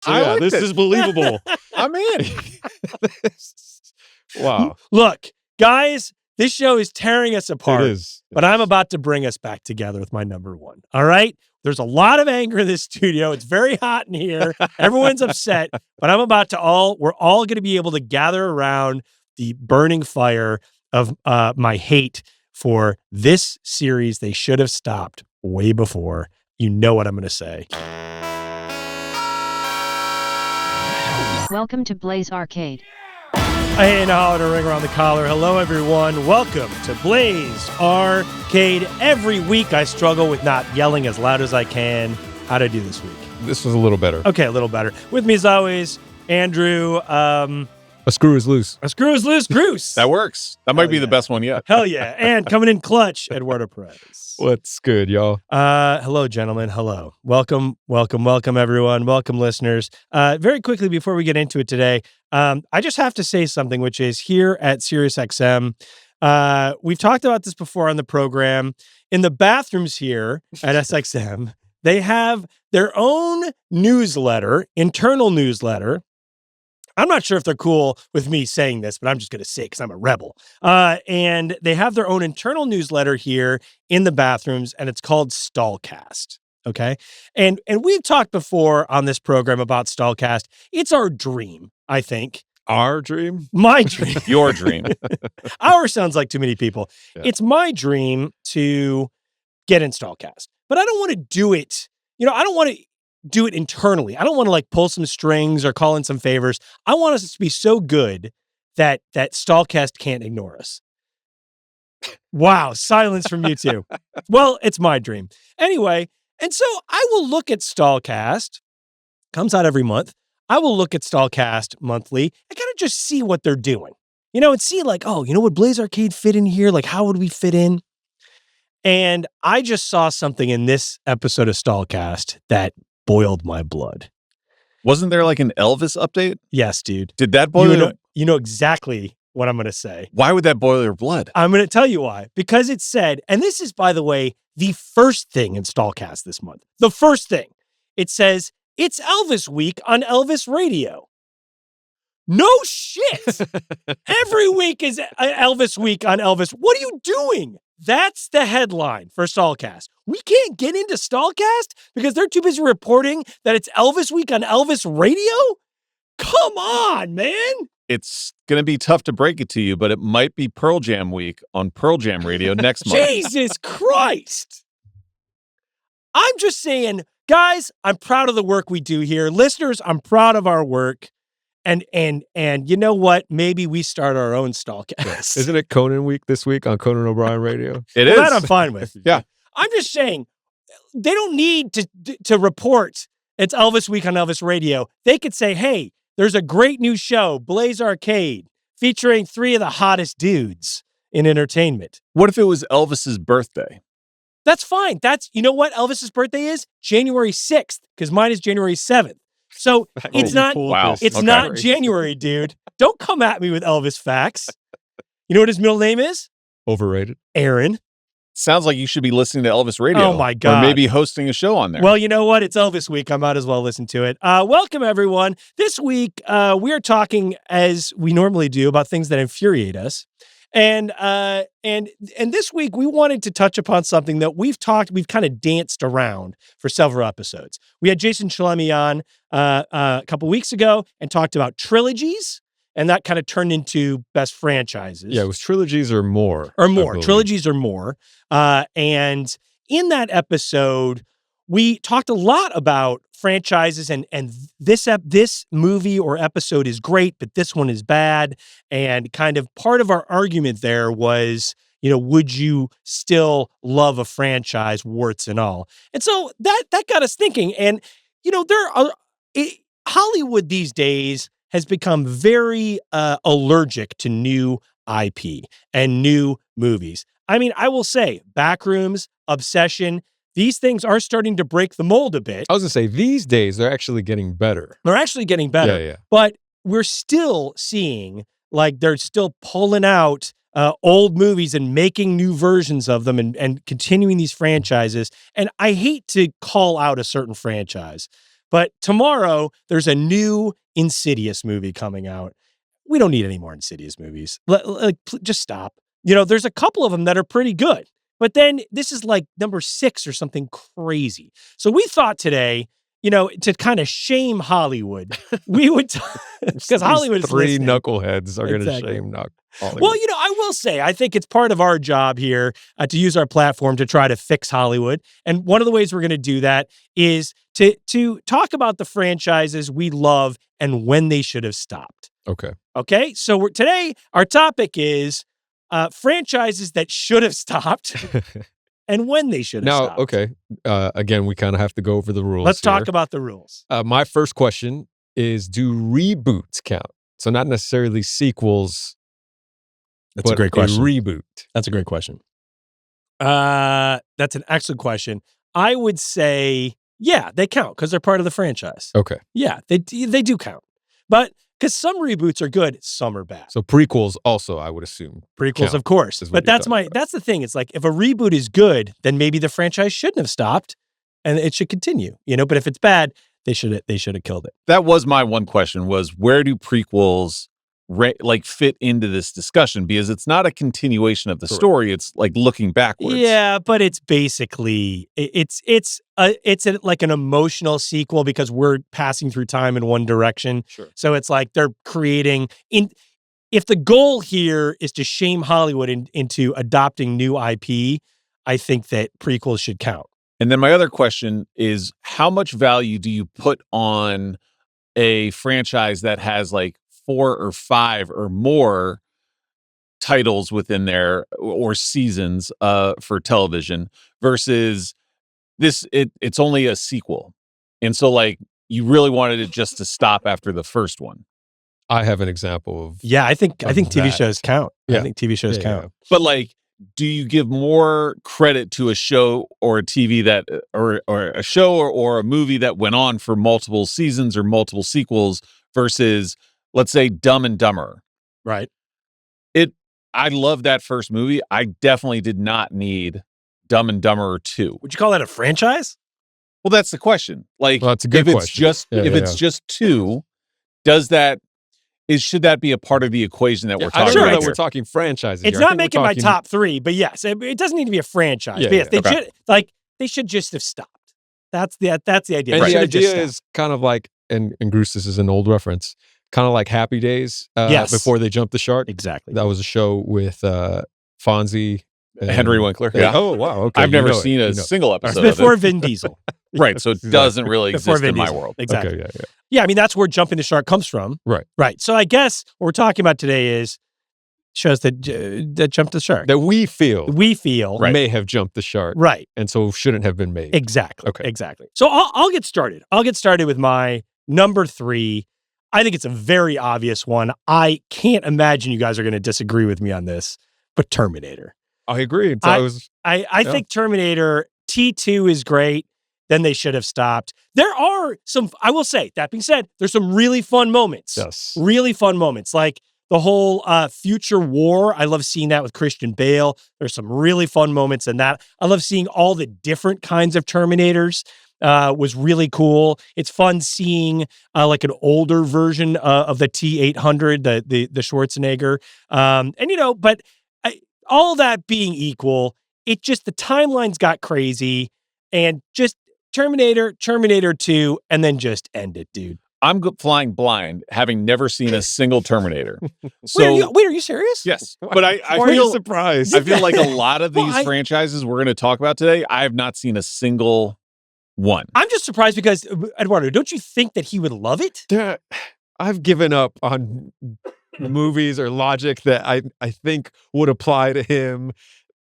So yeah, like this is believable. I'm in. Wow. Look, guys, this show is tearing us apart. It is. But I'm about to bring us back together with my number one. All right? There's a lot of anger in this studio. It's very hot in here. Everyone's upset. But I'm about to we're all going to be able to gather around the burning fire of my hate for this series they should have stopped way before. You know what I'm going to say. Welcome to Bley's Arcade. Hey, now to ring around the collar. Hello, everyone. Welcome to Bley's Arcade. Every week I struggle with not yelling as loud as I can. How'd I do this week? This was a little better. Okay, a little better. With me as always, Andrew. A screw is loose. A screw is loose, Gruss. That works. That might be the best one yet. Hell yeah. And coming in clutch, Eduardo Perez. What's good, y'all? Hello, gentlemen. Hello. Welcome, everyone. Welcome, listeners. Very quickly before we get into it today, I just have to say something, which is here at SiriusXM. We've talked about this before on the program. In the bathrooms here at SXM, they have their own newsletter, internal newsletter. I'm not sure if they're cool with me saying this, but I'm just going to say because I'm a rebel. And they have their own internal newsletter here in the bathrooms, and it's called Stallcast. Okay. And we've talked before on this program about Stallcast. It's our dream, I think. Our dream? My dream. Your dream. Our sounds like too many people. Yeah. It's my dream to get in Stallcast, but I don't want to do it. I don't want to do it internally. I don't want to like pull some strings or call in some favors. I want us to be so good that Stallcast can't ignore us. Wow. Silence from you too. Well, it's my dream. Anyway. And so I will look at Stallcast, comes out every month. I will look at Stallcast monthly and kind of just see what they're doing, and see like, oh, would Bley's Arcade fit in here? Like, how would we fit in? And I just saw something in this episode of Stallcast that boiled my blood. Wasn't there like an Elvis update? Yes, dude. Did that boil you know exactly what I'm going to say. Why would that boil your blood? I'm going to tell you why. Because it said, and this is, by the way, the first thing in Stallcast this month. The first thing. It says, it's Elvis week on Elvis Radio. No shit. Every week is Elvis week on Elvis. What are you doing? That's the headline for Stallcast. We can't get into Stallcast because they're too busy reporting that it's Elvis week on Elvis Radio? Come on, man. It's going to be tough to break it to you, but it might be Pearl Jam week on Pearl Jam Radio next month. Jesus Christ. I'm just saying, guys, I'm proud of the work we do here. Listeners, I'm proud of our work. And you know what? Maybe we start our own Stallcast. Isn't it Conan week this week on Conan O'Brien Radio? It is. That I'm fine with. Yeah. I'm just saying, they don't need to report it's Elvis week on Elvis Radio. They could say, hey, there's a great new show, Bley's Arcade, featuring 3 of the hottest dudes in entertainment. What if it was Elvis's birthday? That's fine. You know what Elvis's birthday is? January 6th, because mine is January 7th. So it's not, not January, dude. Don't come at me with Elvis facts. You know what his middle name is? Overrated. Aaron. Sounds like you should be listening to Elvis Radio. Oh, my God. Or maybe hosting a show on there. Well, you know what? It's Elvis week. I might as well listen to it. Welcome, everyone. This week, we are talking, as we normally do, about things that infuriate us. And this week, we wanted to touch upon something that we've kind of danced around for several episodes. We had Jason Chalemi on a couple weeks ago and talked about trilogies. And that kind of turned into best franchises. Yeah, it was trilogies or more. Trilogies or more. And in that episode, we talked a lot about franchises and this movie or episode is great, but this one is bad. And kind of part of our argument there was, would you still love a franchise, warts and all? And so that got us thinking. And, Hollywood these days has become very allergic to new IP and new movies. I mean, I will say, Backrooms, Obsession, these things are starting to break the mold a bit. I was going to say, these days, they're actually getting better. They're actually getting better. Yeah. But we're still seeing, like, they're still pulling out old movies and making new versions of them and continuing these franchises. And I hate to call out a certain franchise, But tomorrow, there's a new Insidious movie coming out. We don't need any more Insidious movies. Just stop. There's a couple of them that are pretty good. But then this is like number 6 or something crazy. So we thought today, to kind of shame Hollywood, we would, because Hollywood is 3 listening. knuckleheads are going to shame Hollywood. Well, I will say, I think it's part of our job here to use our platform to try to fix Hollywood. And one of the ways we're going to do that is to talk about the franchises we love and when they should have stopped. Okay. So today, our topic is franchises that should have stopped and when they should have stopped. Okay. Again, we kind of have to go over the rules. Let's talk about the rules. My first question is, do reboots count? So not necessarily sequels. That's a great question. A reboot. That's a great question. That's an excellent question. I would say, yeah, they count because they're part of the franchise. Okay. Yeah, they do count. But because some reboots are good, some are bad. So prequels also, I would assume. Prequels, of course. But that's the thing. It's like if a reboot is good, then maybe the franchise shouldn't have stopped and it should continue. But if it's bad, they should have killed it. That was my one question, was where do prequels fit into this discussion? Because it's not a continuation of the story. It's like looking backwards. Yeah, but it's basically it's like an emotional sequel because we're passing through time in one direction. Sure. So it's like they're creating if the goal here is to shame Hollywood into adopting new IP, I think that prequels should count. And then my other question is, how much value do you put on a franchise that has like 4 or 5 or more titles within there or seasons for television versus it's only a sequel. And so like you really wanted it just to stop after the first one. I have an example of I think TV shows count. Yeah. I think TV shows count. Yeah. But like, do you give more credit to a show or a TV that or a show or a movie that went on for multiple seasons or multiple sequels versus, let's say, Dumb and Dumber? Right. I love that first movie. I definitely did not need Dumb and Dumber 2. Would you call that a franchise? Well, that's the question. Like, that's a good question. It's just 2, should that be a part of the equation that we're talking about? I don't know about? that we're talking franchises. It's not making my top 3, but yes, it doesn't need to be a franchise. Yeah, but yes, they should just have stopped. That's the idea. And Right. the idea is kind of like, and Gruss, this is an old reference, kind of like Happy Days before they jumped the shark. Exactly. That was a show with Fonzie. Henry Winkler. Yeah. Oh, wow. Okay. I've never seen a single episode before of it. Vin Diesel. Right. So it doesn't really exist in my world. Exactly. Okay, yeah. Yeah, I mean, that's where Jumping the Shark comes from. Right. Right. So I guess what we're talking about today is shows that jumped the shark. That we feel may have jumped the shark. Right. And so shouldn't have been made. Exactly. Okay. Exactly. So I'll get started. I'll get started with my number 3. I think it's a very obvious one. I can't imagine you guys are going to disagree with me on this, but Terminator. I agree. I think Terminator T2 is great. Then they should have stopped. There are some, I will say, that being said, there's some really fun moments. Yes. Really fun moments. Like the whole future war. I love seeing that with Christian Bale. There's some really fun moments in that. I love seeing all the different kinds of Terminators. Was really cool. It's fun seeing like an older version of the T-800, the Schwarzenegger. But all that being equal, it just, the timelines got crazy and just Terminator 2, and then just end it, dude. I'm flying blind, having never seen a single Terminator. So, wait, are you serious? Yes, but I feel surprised. I feel like a lot of these franchises we're going to talk about today, I have not seen a single one. I'm just surprised because, Eduardo, don't you think that he would love it? I've given up on movies or logic that I think would apply to him.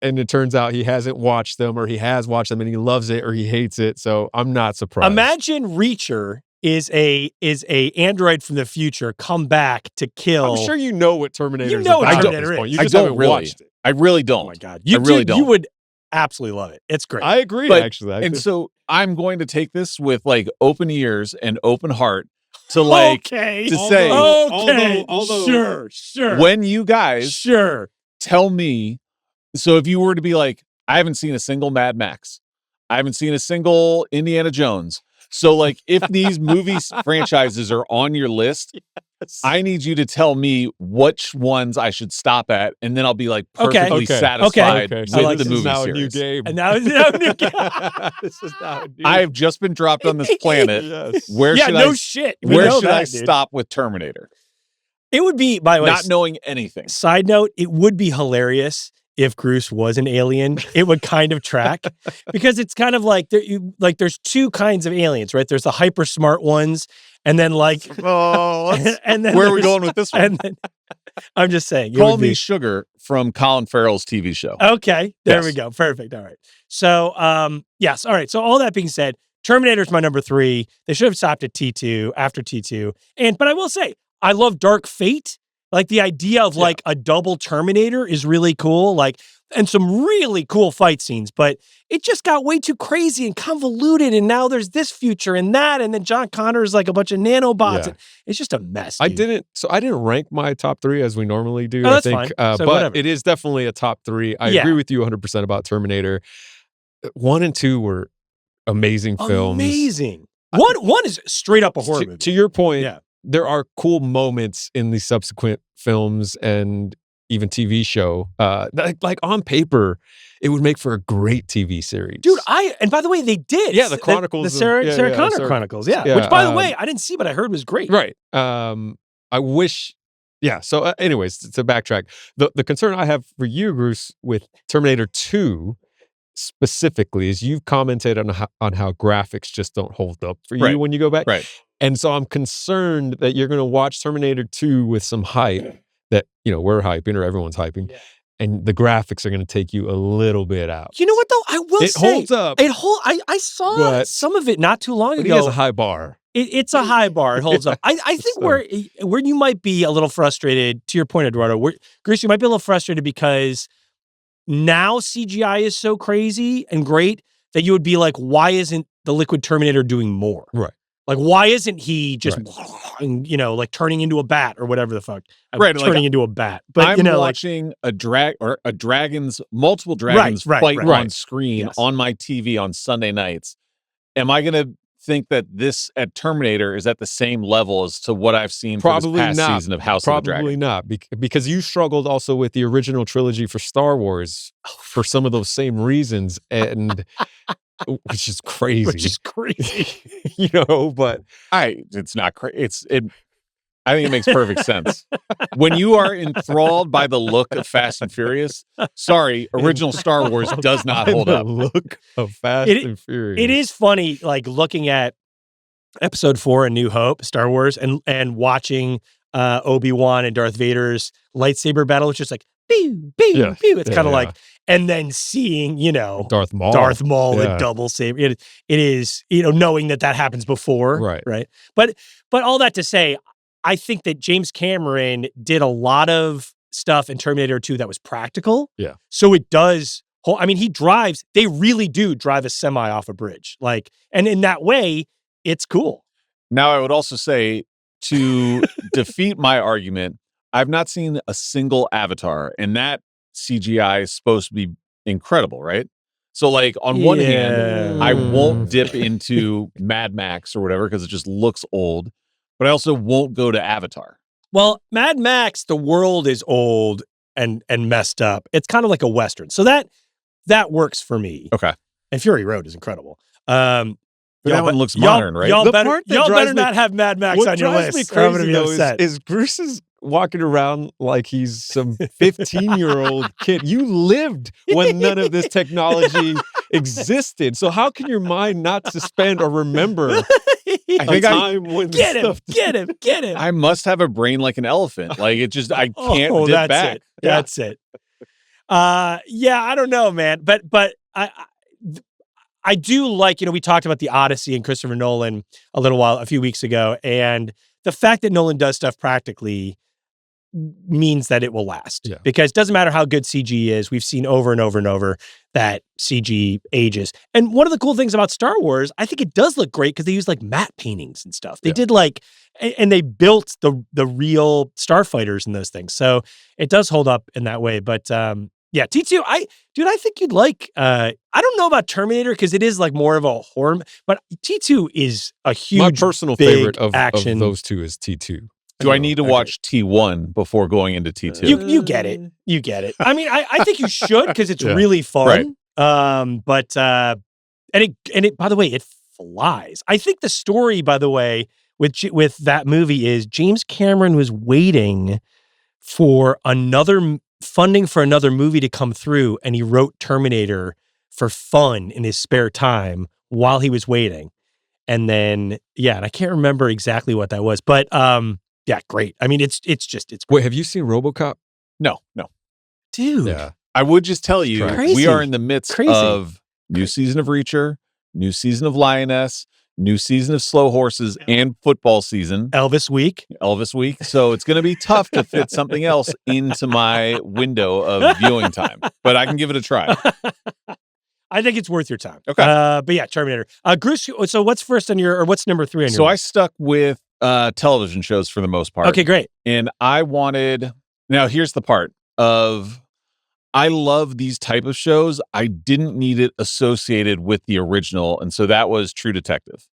And it turns out he hasn't watched them, or he has watched them and he loves it or he hates it. So I'm not surprised. Imagine Reacher is a android from the future come back to kill. I'm sure you know what Terminator is. What Terminator is. You just haven't watched it. I really don't. Oh my God. I really don't. You would absolutely love it. It's great. I agree, but, actually. And so I'm going to take this with like open ears and open heart to like say, although, sure. When you guys tell me, so if you were to be like, I haven't seen a single Mad Max, I haven't seen a single Indiana Jones, So, like, if these franchises are on your list, I need you to tell me which ones I should stop at, and then I'll be like perfectly satisfied with So the movie now series. A new game. And now it's a new game. This is now a new I have just been dropped on this planet. Yes. Where should I shit. Where should I stop with Terminator? It would be, by the way, Not knowing anything. Side note, it would be hilarious if Gruss was an alien. It would kind of track because it's kind of like there's two kinds of aliens, right? There's the hyper smart ones, and then like and then where are we going with this one? And then, I'm just saying, Call Me Sugar from Colin Farrell's TV show. Okay, there we go. Perfect. All right. So yes, all right. So all that being said, Terminator's my number 3. They should have stopped at T2 after T2, but I will say I love Dark Fate. Like the idea of like a double Terminator is really cool. Like, and some really cool fight scenes, but it just got way too crazy and convoluted. And now there's this future and that. And then John Connor is like a bunch of nanobots. And it's just a mess. Dude. I didn't rank my top 3 as we normally do. Oh, I that's think, fine. So but whatever. it is definitely a top 3. I agree with you 100% about Terminator. 1 and 2 were amazing films. Amazing. One is straight up a horror movie. To your point, there are cool moments in the subsequent films and even TV show. Like on paper, it would make for a great TV series. Dude, and by the way, they did. Yeah, the Chronicles. The Sarah Connor Chronicles. Yeah. Which, by the way, I didn't see, but I heard was great. Right. I wish. Yeah. So anyways, to backtrack, the concern I have for you, Gruss, with Terminator 2 specifically is you've commented on how graphics just don't hold up for you when you go back. Right. And so I'm concerned that you're going to watch Terminator 2 with some hype that, we're hyping or everyone's hyping. Yeah. And the graphics are going to take you a little bit out. You know what, though? I will say. It holds up. I saw some of it not too long ago. He has a high bar. It's a high bar. It holds up. I think where you might be a little frustrated, to your point, Eduardo, Gruss, you might be a little frustrated because now CGI is so crazy and great that you would be like, why isn't the Liquid Terminator doing more? Right. Like, why isn't he just, like turning into a bat or whatever the fuck? Turning into a bat. But I'm watching multiple dragons fight on screen on my TV on Sunday nights. Am I going to think that this at Terminator is at the same level as to what I've seen for this past season of House of the Dragon? Probably not, because you struggled also with the original trilogy for Star Wars for some of those same reasons, and which is crazy. But it's not crazy. I think it makes perfect sense. When you are enthralled by the look of Fast and Furious, sorry, original Star Wars does not hold up. The look of Fast and Furious. It is funny, like looking at Episode 4, A New Hope, Star Wars, and watching Obi-Wan and Darth Vader's lightsaber battle. It's just like, pew, pew, pew. It's kind of like, and then seeing, Darth Maul with double saber. It is, knowing that happens before. Right. But all that to say, I think that James Cameron did a lot of stuff in Terminator 2 that was practical. Yeah. So it does, they really do drive a semi off a bridge. And in that way, it's cool. Now, I would also say, to defeat my argument, I've not seen a single Avatar, and that CGI is supposed to be incredible, right? So, on one hand, I won't dip into Mad Max or whatever because it just looks old. But I also won't go to Avatar. Well, Mad Max, the world is old and messed up. It's kind of like a Western. So that works for me. Okay. And Fury Road is incredible. But that one looks modern, right? Y'all better not have Mad Max on your list. What drives me crazy, is Gruss is walking around like he's some 15-year-old kid. You lived when none of this technology existed. So how can your mind not suspend or remember Get him. I must have a brain like an elephant. I can't dip back. That's it. I don't know, man. But I do like, we talked about the Odyssey and Christopher Nolan a few weeks ago, and the fact that Nolan does stuff practically means that it will last. Yeah. Because it doesn't matter how good CG is. We've seen over and over and over that CG ages. And one of the cool things about Star Wars, I think it does look great because they use matte paintings and stuff. They did and they built the real starfighters and those things. So it does hold up in that way. But Yeah, T2, I think you'd like, I don't know about Terminator because it is like more of a horror, but T2 is a huge, My personal big favorite of action. those two is T2. Do I need to watch T1 before going into T2? You get it. You get it. I mean, I think you should because it's Yeah. really fun. Right. But it by the way, it flies. I think the story, by the way, with that movie is James Cameron was waiting for funding for another movie to come through, and he wrote Terminator for fun in his spare time while he was waiting. And then, and I can't remember exactly what that was, but great. I mean, it's great. Wait, have you seen RoboCop? No. Dude. Yeah. I would just tell you, Crazy. we are in the midst of new season of Reacher, new season of Lioness, new season of Slow Horses, and football season. Elvis Week. So it's going to be tough to fit something else into my window of viewing time, but I can give it a try. I think it's worth your time. Okay. But yeah, Terminator. Gruss, so what's first on what's number 3 on your So I list? stuck with television shows for the most part. Okay, great. And now here's the part of, I love these type of shows. I didn't need it associated with the original. And so that was True Detective.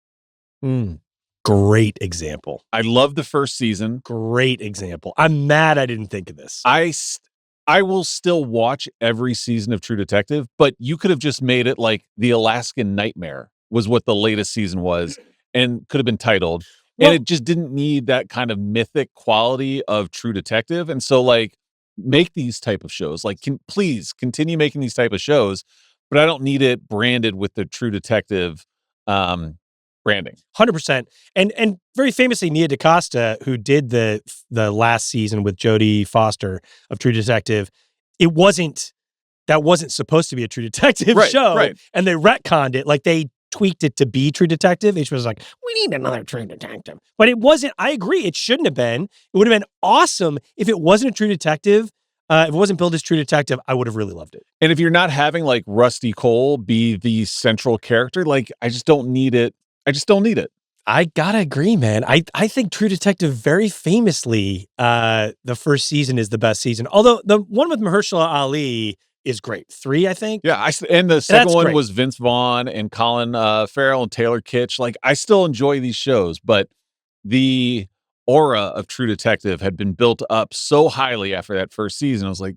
Great example. I love the first season. Great example. I'm mad I didn't think of this. I will still watch every season of True Detective, but you could have just made it like The Alaskan Nightmare was what the latest season was and could have been titled. Well, and it just didn't need that kind of mythic quality of True Detective. And so like, make these type of shows. Like, please continue making these type of shows, but I don't need it branded with the True Detective branding. 100%. And very famously, Nia DaCosta, who did the last season with Jodie Foster of True Detective, that wasn't supposed to be a True Detective show. Right. And they retconned it. Like they tweaked it to be True Detective. It was like, we need another True Detective. But it wasn't. I agree. It shouldn't have been. It would have been awesome if it wasn't a True Detective. If it wasn't billed as True Detective, I would have really loved it. And if you're not having like Rusty Cole be the central character, like I just don't need it. I gotta agree, man. I think True Detective very famously, the first season is the best season. Although the one with Mahershala Ali is great. 3, I think. Yeah, and the second That's one great. was Vince Vaughn and Colin Farrell and Taylor Kitsch. Like, I still enjoy these shows, but the aura of True Detective had been built up so highly after that first season. I was like,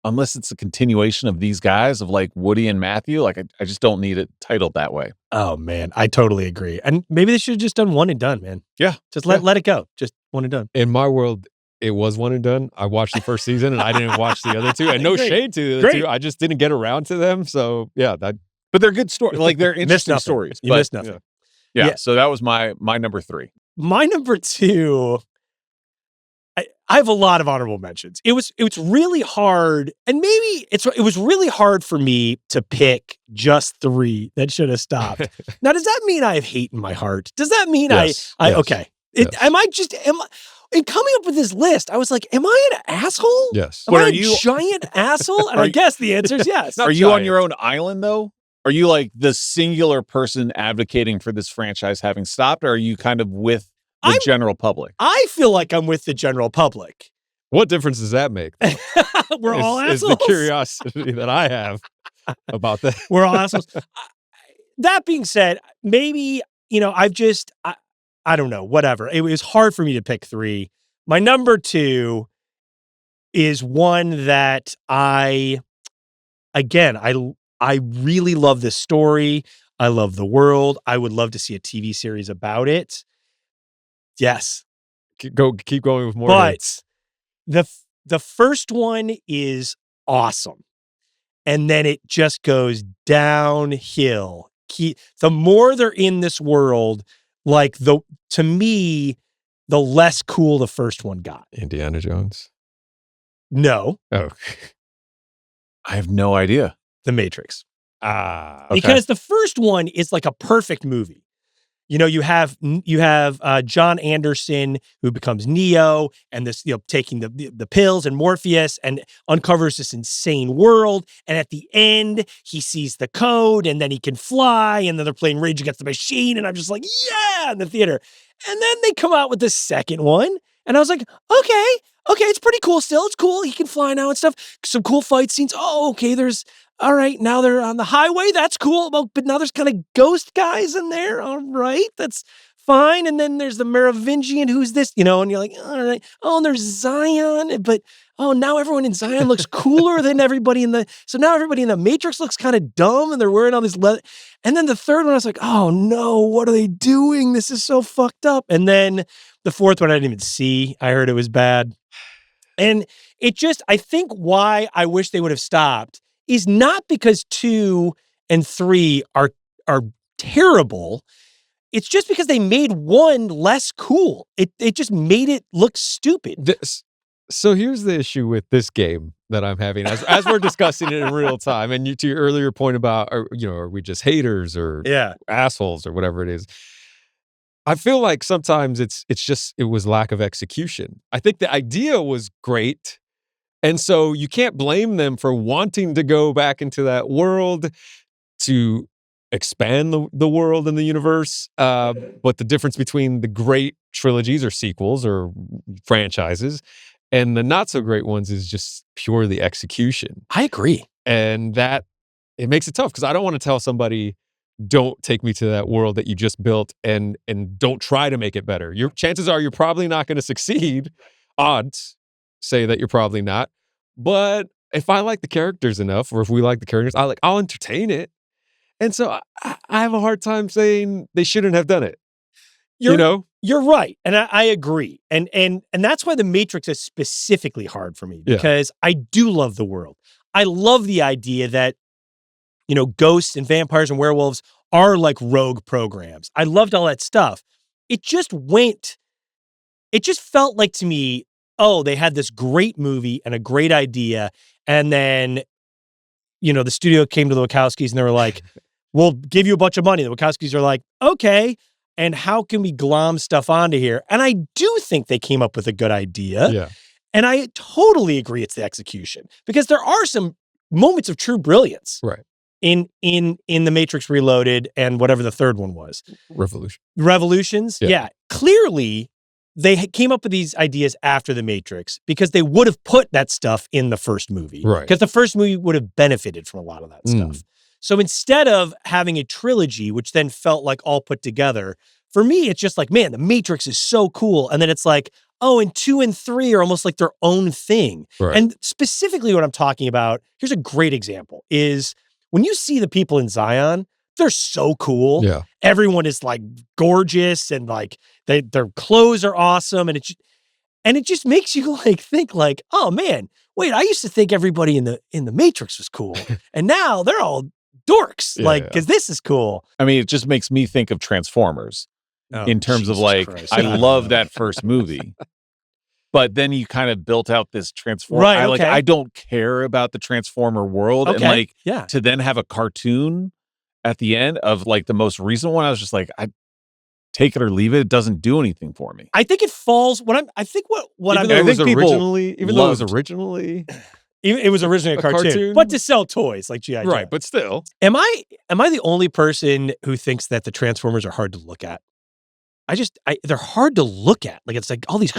unless it's a continuation of these guys of like Woody and Matthew, like I just don't need it titled that way. Oh man, I totally agree. And maybe they should have just done one and done, man. Yeah, just let it go. Just one and done. In my world, it was one and done. I watched the first season and I didn't watch the other two. And no Great. shade to the Great. two. I just didn't get around to them. So yeah, but they're good stories. Like they're interesting nothing. stories. You missed nothing. Yeah. So that was my number 3. My number 2, I have a lot of honorable mentions. It's really hard, and maybe it was really hard for me to pick just 3 that should have stopped. Now, does that mean I have hate in my heart? Does that mean Yes. okay? Yes. In coming up with this list, I was like, am I an asshole? Yes. Am I a giant asshole? And I guess the answer is yes. Are you on your own island though? Are you like the singular person advocating for this franchise having stopped, or are you kind of with the general public? I feel like I'm with the general public. What difference does that make? We're all assholes. Is the curiosity that I have about that. We're all assholes. That being said, maybe, I don't know, whatever. It was hard for me to pick 3. My number 2 is one that I really love this story. I love the world. I would love to see a TV series about it. Yes. Keep going with more. But the first one is awesome. And then it just goes downhill. The more they're in this world, like to me, the less cool the first one got. Indiana Jones? No. Oh. I have no idea. The Matrix. Okay. Because the first one is like a perfect movie. You have John Anderson who becomes Neo and this, taking the pills and Morpheus and uncovers this insane world. And at the end, he sees the code and then he can fly. And then they're playing Rage Against the Machine. And I'm just like, yeah, in the theater. And then they come out with the second one. And I was like, okay, it's pretty cool still. It's cool. He can fly now and stuff. Some cool fight scenes. Oh, okay, all right, now they're on the highway. That's cool. But now there's kind of ghost guys in there. All right, that's fine. And then there's the Merovingian. Who's this? And you're like, all right. Oh, and there's Zion. But, now everyone in Zion looks cooler than everybody so now everybody in the Matrix looks kind of dumb and they're wearing all these leather. And then the third one, I was like, oh no, what are they doing? This is so fucked up. And then the fourth one I didn't even see. I heard it was bad. And I think why I wish they would have stopped is not because 2 and 3 are terrible. It's just because they made 1 less cool. It just made it look stupid. So here's the issue with this game that I'm having as we're discussing it in real time. And to your earlier point about, are we just haters or assholes or whatever it is? I feel like sometimes it was lack of execution. I think the idea was great. And so you can't blame them for wanting to go back into that world to expand the world and the universe. But the difference between the great trilogies or sequels or franchises and the not so great ones is just purely execution. I agree. And that it makes it tough because I don't want to tell somebody, don't take me to that world that you just built and don't try to make it better. Your chances are you're probably not going to succeed. Odds say that you're probably not. But if I like the characters enough, or if we like the characters, I'll entertain it. And so I have a hard time saying they shouldn't have done it. You're right. And I agree. And that's why The Matrix is specifically hard for me because I do love the world. I love the idea that, ghosts and vampires and werewolves are like rogue programs. I loved all that stuff. It just felt like to me, they had this great movie and a great idea. And then, the studio came to the Wachowskis and they were like, we'll give you a bunch of money. The Wachowskis are like, okay. And how can we glom stuff onto here? And I do think they came up with a good idea. Yeah. And I totally agree it's the execution because there are some moments of true brilliance. Right. In The Matrix Reloaded and whatever the third one was. Revolutions. Yeah. Clearly, they came up with these ideas after The Matrix because they would have put that stuff in the first movie. Right. Because the first movie would have benefited from a lot of that stuff. So instead of having a trilogy, which then felt like all put together, for me, it's just like, man, The Matrix is so cool. And then it's like, and 2 and 3 are almost like their own thing. Right. And specifically what I'm talking about, here's a great example, is when you see the people in Zion, they're so cool. Yeah. Everyone is like gorgeous and like their clothes are awesome. And it just makes you like think like, oh man, wait, I used to think everybody in the Matrix was cool. And now they're all dorks, because this is cool. I mean, it just makes me think of Transformers in terms of like, Christ. I love that first movie. But then you kind of built out this Transformer. Right, I don't care about the Transformer world. Okay, And to then have a cartoon at the end of like the most recent one, I was just like, I take it or leave it. It doesn't do anything for me. I think it falls even though it was originally a cartoon, but to sell toys like G.I. Joe. Right, but still. Am I the only person who thinks that the Transformers are hard to look at? They're hard to look at. Like it's like all these.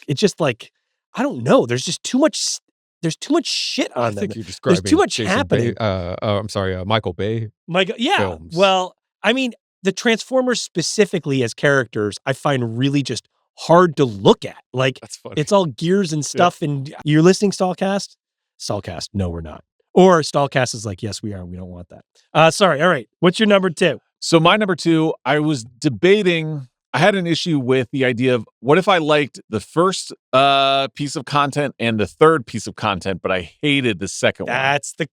It's just like I don't know. There's just too much. There's too much shit on them. I think you're describing. There's too much Jason happening. I'm sorry, Michael Bay. Yeah. Films. Well, I mean, the Transformers specifically as characters, I find really just hard to look at. Like That's funny. It's all gears and stuff. Yeah. And you're listening, Stallcast? Stallcast. No, we're not. Or Stallcast is like, yes, we are. We don't want that. Sorry. All right. What's your number 2? So my number 2, I was debating. I had an issue with the idea of what if I liked the first piece of content and the third piece of content, but I hated the second one. That's the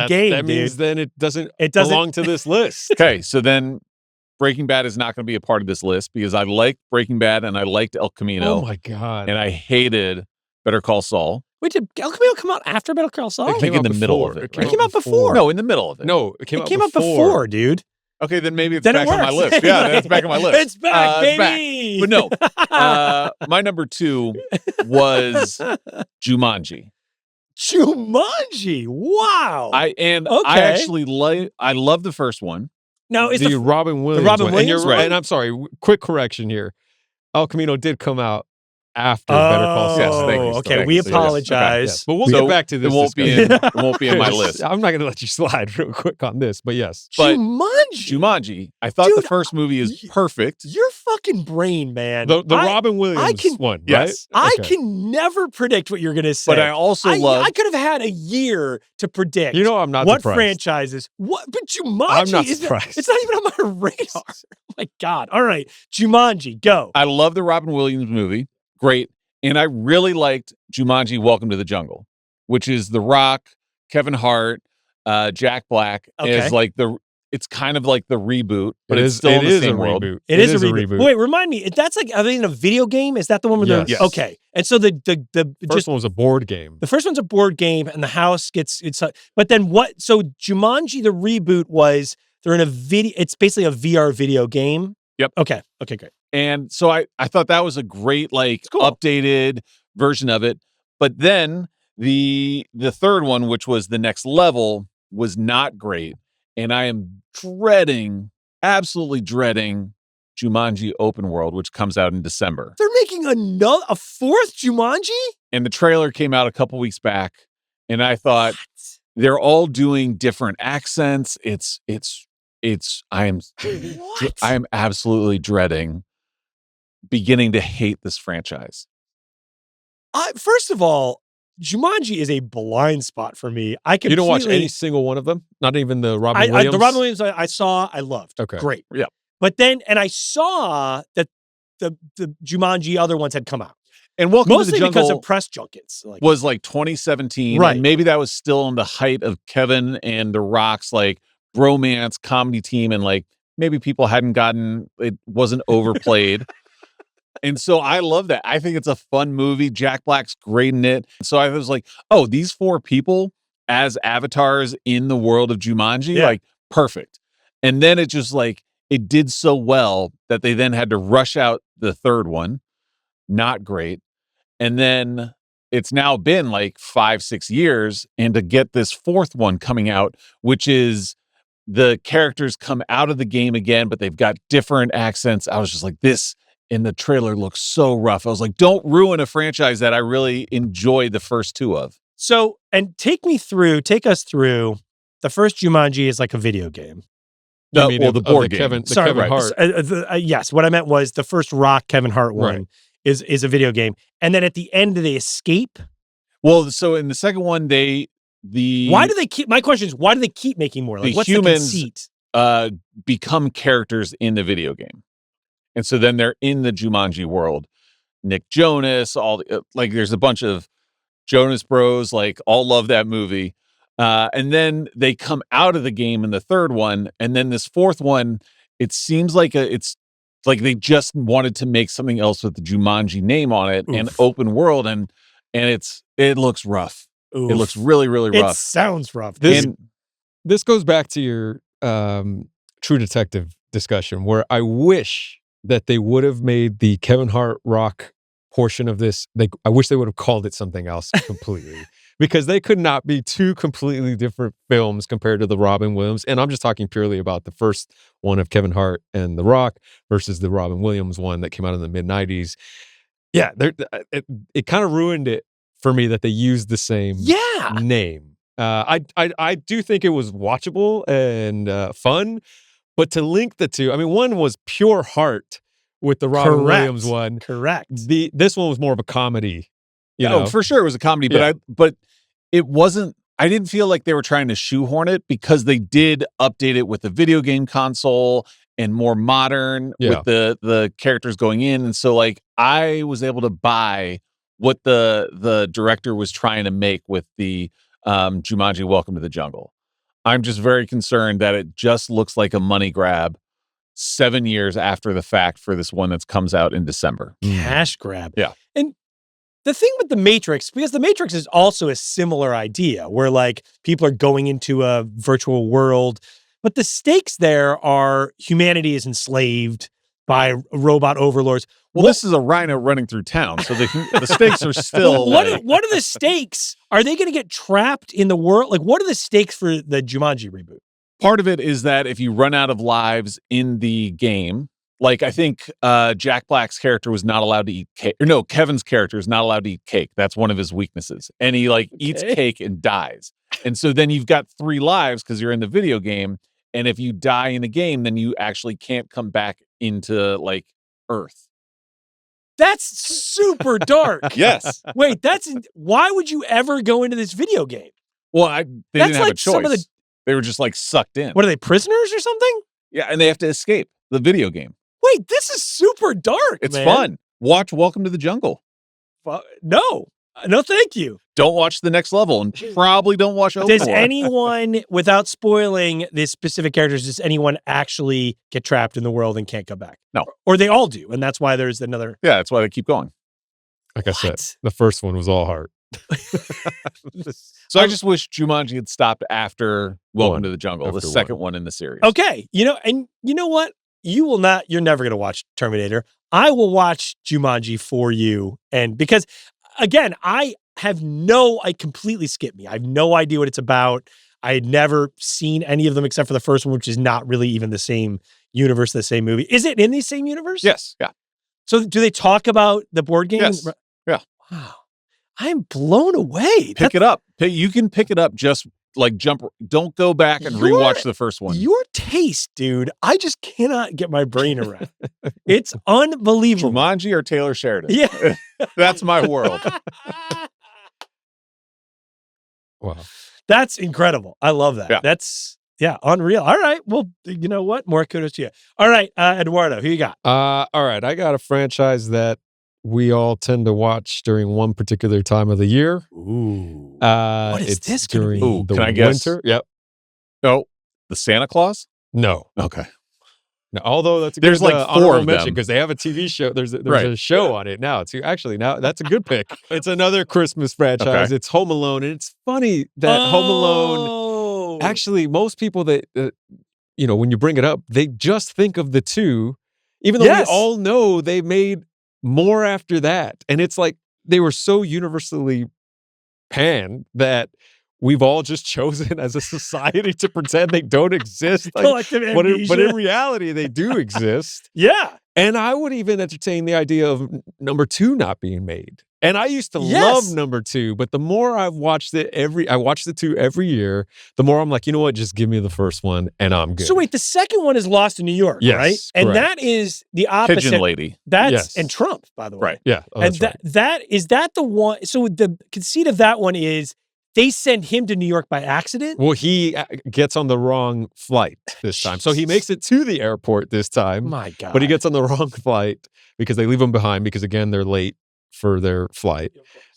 game, That dude. means then it doesn't belong to this list. Okay, so then Breaking Bad is not going to be a part of this list because I liked Breaking Bad and I liked El Camino. Oh my God. And I hated Better Call Saul. Wait, did El Camino come out after Better Call Saul? I think in the middle of it. It came out before. No, in the middle of it. No, it came out before, dude. Okay, then maybe it's then back on my list. Yeah, then it's back on my list. It's back, baby. But no, my number 2 was Jumanji. Jumanji. Wow. I actually I love the first one. Now is the Robin Williams. The Robin one. Williams, and I'm sorry, quick correction here. El Camino did come out after Better Call Saul. Yes, thank you. Okay, Thank we you. So, yes. apologize. Yes. But we'll So get back to this. It won't be in my list. I'm not going to let you slide real quick on this, but yes. But Jumanji. I thought Dude, the first movie is perfect. Your fucking brain, man. The Robin Williams one, yes. right? I can never predict what you're going to say. But I also love. I could have had a year to predict. You know, I'm not what surprised. franchises. What? But Jumanji. I'm not surprised. It's not even on my radar. Oh my God. All right, Jumanji, go. I love the Robin Williams movie. Great. And I really liked Jumanji Welcome to the Jungle, which is The Rock, Kevin Hart, Jack Black as like it's kind of like the reboot, but it's still in the same world. Reboot. It is a reboot. Wait, remind me. That's like, are they in a video game? Is that the one where Yes. they're okay? And so the first one was a board game. The first one's a board game, and the house gets but then what? So Jumanji, the reboot was they're in a video. It's basically a VR video game. Yep. Okay, great. And so I thought that was a great updated version of it. But then the third one, which was the next level, was not great. And I am absolutely dreading Jumanji Open World, which comes out in December. They're making a fourth Jumanji? And the trailer came out a couple weeks back, and I thought they're all doing different accents. I am absolutely dreading beginning to hate this franchise. First of all, Jumanji is a blind spot for me. You don't watch any single one of them? Not even the Robin Williams? The Robin Williams I saw, I loved. Okay. Great. Yeah. But then, and I saw that the Jumanji other ones had come out. And Welcome Mostly to the Jungle because of press junkets. Was 2017. Right. And maybe that was still on the height of Kevin and The Rock's bromance comedy team. And maybe people it wasn't overplayed. And so I love that. I think it's a fun movie. Jack Black's great in it. So I was like, oh, these four people as avatars in the world of Jumanji, perfect. And then it just it did so well that they then had to rush out the third one. Not great. And then it's now been 5-6 years. And to get this fourth one coming out, which is the characters come out of the game again, but they've got different accents. I was just like, this in the trailer looks so rough. I was like, don't ruin a franchise that I really enjoyed the first two of. So, and take us through the first Jumanji is like a video game. No, the board game. Kevin Hart. Yes, what I meant was the first Rock Kevin Hart one is a video game. And then at the end, do they escape? Well, so in the second one, why do they keep, my question is, why do they keep making more? The What's humans, the conceit? become characters in the video game. And so then they're in the Jumanji world. Nick Jonas, there's a bunch of Jonas Bros, all love that movie. And then they come out of the game in the third one. And then this fourth one, it seems it's they just wanted to make something else with the Jumanji name on it and open world. And it looks rough. Oof. It looks really, really rough. It sounds rough. This goes back to your True Detective discussion, where I wish that they would have made the Kevin Hart Rock portion of this. I wish they would have called it something else completely, because they could not be two completely different films compared to the Robin Williams. And I'm just talking purely about the first one of Kevin Hart and The Rock versus the Robin Williams one that came out in the mid-90s. Yeah, it kind of ruined it for me that they used the same name. I do think it was watchable and fun, but to link the two, I mean, one was pure heart with the Robin Williams one. Correct. This one was more of a comedy. You know? For sure it was a comedy, but it wasn't. I didn't feel like they were trying to shoehorn it, because they did update it with the video game console and more modern with the characters going in, and so I was able to buy what the director was trying to make with the Jumanji Welcome to the Jungle. I'm just very concerned that it just looks like a money grab 7 years after the fact for this one that comes out in December. Cash grab. Yeah. And the thing with The Matrix, because The Matrix is also a similar idea where people are going into a virtual world, but the stakes there are humanity is enslaved by robot overlords. Well, this is a rhino running through town, so the stakes are still. What are the stakes? Are they going to get trapped in the world? What are the stakes for the Jumanji reboot? Part of it is that if you run out of lives in the game, Like, I think Jack Black's character was not allowed to eat cake. Or no, Kevin's character is not allowed to eat cake. That's one of his weaknesses. And he eats cake and dies. And so then you've got 3 lives because you're in the video game. And if you die in a game, then you actually can't come back into Earth. That's super dark. Yes. Wait, why would you ever go into this video game? Well, they didn't have a choice. They were just sucked in. What are they, prisoners or something? Yeah, and they have to escape the video game. Wait, this is super dark. It's man. fun. Watch Welcome to the Jungle. No, thank you. Don't watch the next level, and probably don't watch Overlord. Does anyone, without spoiling the specific characters, does anyone actually get trapped in the world and can't come back? No. Or they all do, and that's why there's another. Yeah, that's why they keep going. Like I said, the first one was all heart. So I just wish Jumanji had stopped after Welcome to the Jungle, the second one in the series. Okay, and you know what? You're never going to watch Terminator. I will watch Jumanji for you. And because, again, it completely skipped me. I have no idea what it's about. I had never seen any of them except for the first one, which is not really even the same universe, the same movie. Is it in the same universe? Yes. Yeah. So do they talk about the board game? Yes. Yeah. Wow. I'm blown away. Pick it up. You can pick it up, just jump. Don't go back and rewatch the first one. Your taste, dude. I just cannot get my brain around. It's unbelievable. Jumanji or Taylor Sheridan? Yeah. That's my world. Wow. That's incredible. I love that. Yeah. That's unreal. All right. Well, you know what? More kudos to you. All right, Eduardo, who you got? All right. I got a franchise that we all tend to watch during one particular time of the year. Ooh. What is it's this gonna be? during the Can I guess? winter. Yep. No, the Santa Claus? No. Okay. Now, although that's a There's good, 4 of them because they have a TV show. There's Right. a show on it now. Now that's a good pick. It's another Christmas franchise. Okay. It's Home Alone, and it's funny that Home Alone. Actually, most people that when you bring it up, they just think of the 2, even though we all know they made more after that, and it's they were so universally panned that we've all just chosen as a society to pretend they don't exist. Collective amnesia. But in reality, they do exist. Yeah. And I would even entertain the idea of number 2 not being made. And I used to love number 2, but the more I've watched it I watch the 2 every year, the more I'm like, you know what, just give me the first one and I'm good. So wait, the second one is Lost in New York, Yes, right? And that is the opposite. Pigeon Lady. And Trump, by the way. Right. Yeah. Oh, and that the one. So the conceit of that one is they send him to New York by accident. Well, he gets on the wrong flight this time. So he makes it to the airport this time. My God. But he gets on the wrong flight because they leave him behind because, again, they're late for their flight.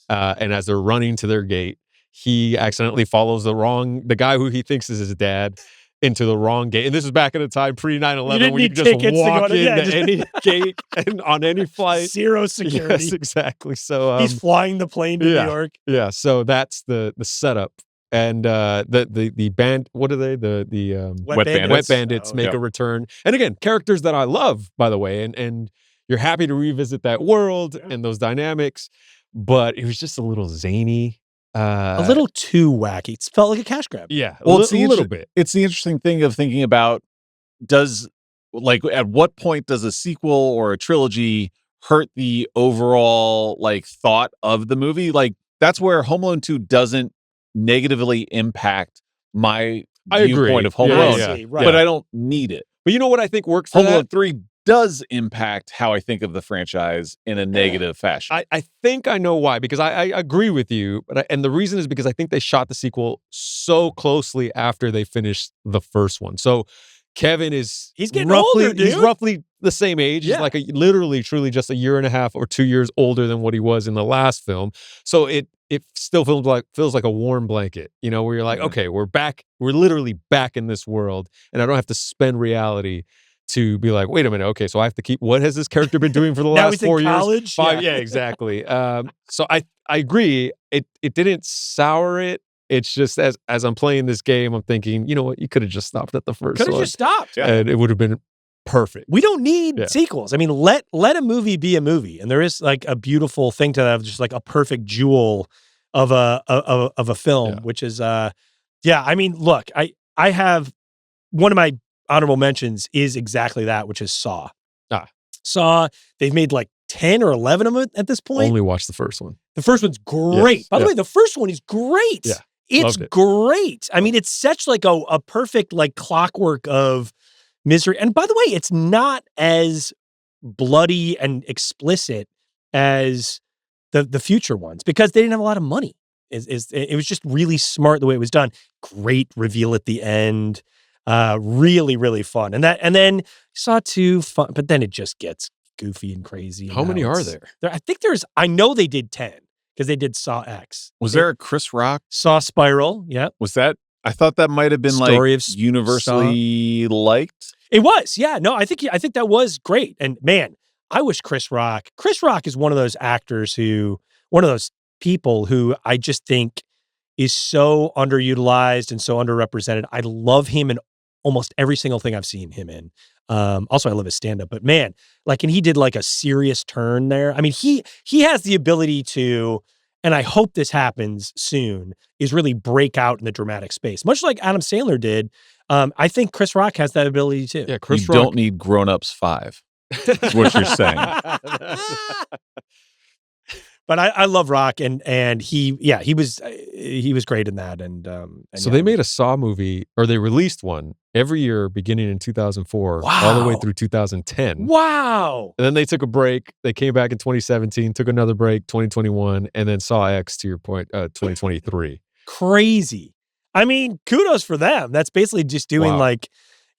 And as they're running to their gate, he accidentally follows the guy who he thinks is his dad into the wrong gate. And this is back in a time pre-9/11 when you could just walk into any gate and on any flight. Zero security. Yes, exactly. So he's flying the plane to New York. Yeah. So that's the setup. And the band, what are they? The Wet Bandits make a return. And again, characters that I love, by the way, and you're happy to revisit that world and those dynamics, but it was just a little zany. A little too wacky. It felt like a cash grab. Yeah, Well, a little bit. It's the interesting thing of thinking about, at what point does a sequel or a trilogy hurt the overall thought of the movie? That's where Home Alone 2 doesn't negatively impact my viewpoint of Home Alone, but I don't need it. But you know what I think works for Home that? Alone 3 does impact how I think of the franchise in a negative fashion. I think I know why, because I agree with you, and the reason is because I think they shot the sequel so closely after they finished the first one. So Kevin he's getting roughly, older, dude. He's roughly the same age. Yeah. He's literally, truly just a year and a half or 2 years older than what he was in the last film. So it still feels like a warm blanket, where you're like, okay, we're back. We're literally back in this world, and I don't have to spend reality to be like, wait a minute, okay, so I have to keep, what has this character been doing for the last 4 years? College? 5, yeah, exactly. So I agree. It didn't sour it. It's just as I'm playing this game, I'm thinking, you know what, you could have just stopped at the first one. Could have just stopped. And it would have been perfect. We don't need sequels. I mean, let a movie be a movie. And there is a beautiful thing to have, just a perfect jewel of a film, which is I mean, look, I have one of my honorable mentions is exactly that, which is Saw. Saw, they've made like 10 or 11 of them at this point. Only watched the first one. The first one's great. Yes, By the way, the first one is great. Yeah, it's great. I mean, it's such like a perfect like clockwork of misery. And by the way, it's not as bloody and explicit as the future ones because they didn't have a lot of money. It was just really smart the way it was done. Great reveal at the end. Really, really fun. And then Saw 2 fun, but then it just gets goofy and crazy. How many are there? I think I know they did 10 because they did Saw X. Was there a Chris Rock? Saw Spiral, yeah. Was that? I thought that might have been Story like of universally liked. It was, yeah. No, I think that was great. And man, I wish Chris Rock is one of those one of those people who I just think is so underutilized and so underrepresented. I love him in almost every single thing I've seen him in. Also, I love his stand-up, but man, like, and he did like a serious turn there. I mean, he has the ability to, and I hope this happens soon, is really break out in the dramatic space, much like Adam Sandler did. I think Chris Rock has that ability too. Yeah, Chris Rock. Don't need Grown Ups 5. That's what you're saying. But I love Rock, and he was great in that. And so they made a Saw movie, or they released one every year beginning in 2004, all the way through 2010. Wow! And then they took a break. They came back in 2017, took another break, 2021, and then Saw X, to your point, 2023. Crazy. I mean, kudos for them. That's basically just doing like,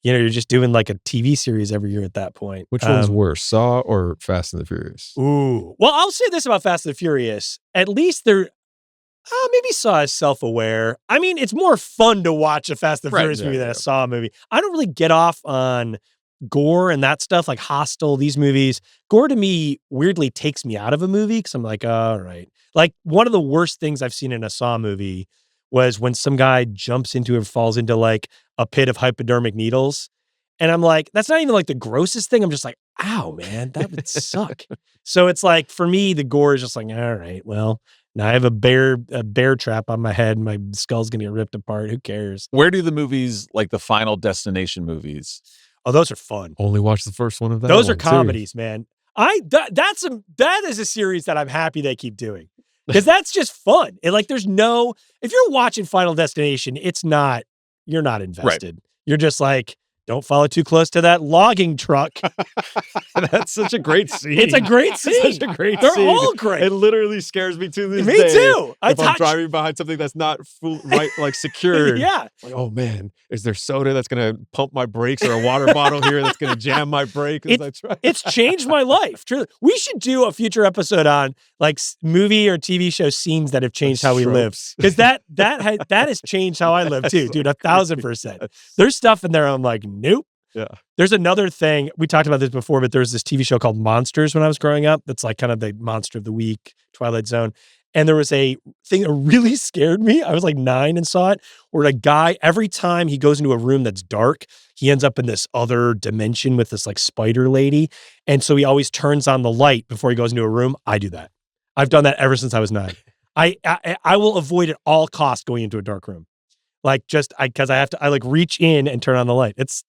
you're just doing like a TV series every year at that point. Which one's worse, Saw or Fast and the Furious? Ooh. Well, I'll say this about Fast and the Furious. At least they're, maybe Saw is self-aware. I mean, it's more fun to watch a Fast and Furious movie than a Saw movie. I don't really get off on gore and that stuff, like Hostel, these movies. Gore to me weirdly takes me out of a movie because I'm like, all right. Like, one of the worst things I've seen in a Saw movie was when some guy jumps into or falls into like a pit of hypodermic needles. And I'm like, that's not even like the grossest thing. I'm just like, ow, man, that would suck. So it's like, for me, the gore is just like, all right, well, now I have a bear trap on my head and my skull's going to get ripped apart. Who cares? Where do the movies, like the Final Destination movies? Oh, those are fun. Only watch the first one of that. Those are comedies, man. That is a series that I'm happy they keep doing. Because that's just fun. And like, if you're watching Final Destination, you're not invested. Right. You're just like, don't follow too close to that logging truck. That's such a great scene. It's a great scene. Such a great They're scene. all great. It literally scares me to this day. Me too. If I'm driving behind something that's not secured. Yeah. Like, oh man, is there soda that's going to pump my brakes or a water bottle here that's going to jam my brake as I try? It's changed my life. Truly. We should do a future episode on like movie or TV show scenes that have changed how we live. Because that has changed how I live too, dude. 1,000%. There's stuff in there I'm like, nope. Yeah. There's another thing, we talked about this before, but there's this TV show called Monsters when I was growing up. That's like kind of the monster of the week, Twilight Zone. And there was a thing that really scared me. I was like 9 and saw it, where a guy, every time he goes into a room that's dark, he ends up in this other dimension with this like spider lady. And so he always turns on the light before he goes into a room. I do that. I've done that ever since I was 9. I will avoid at all costs going into a dark room. Like because I like reach in and turn on the light. It's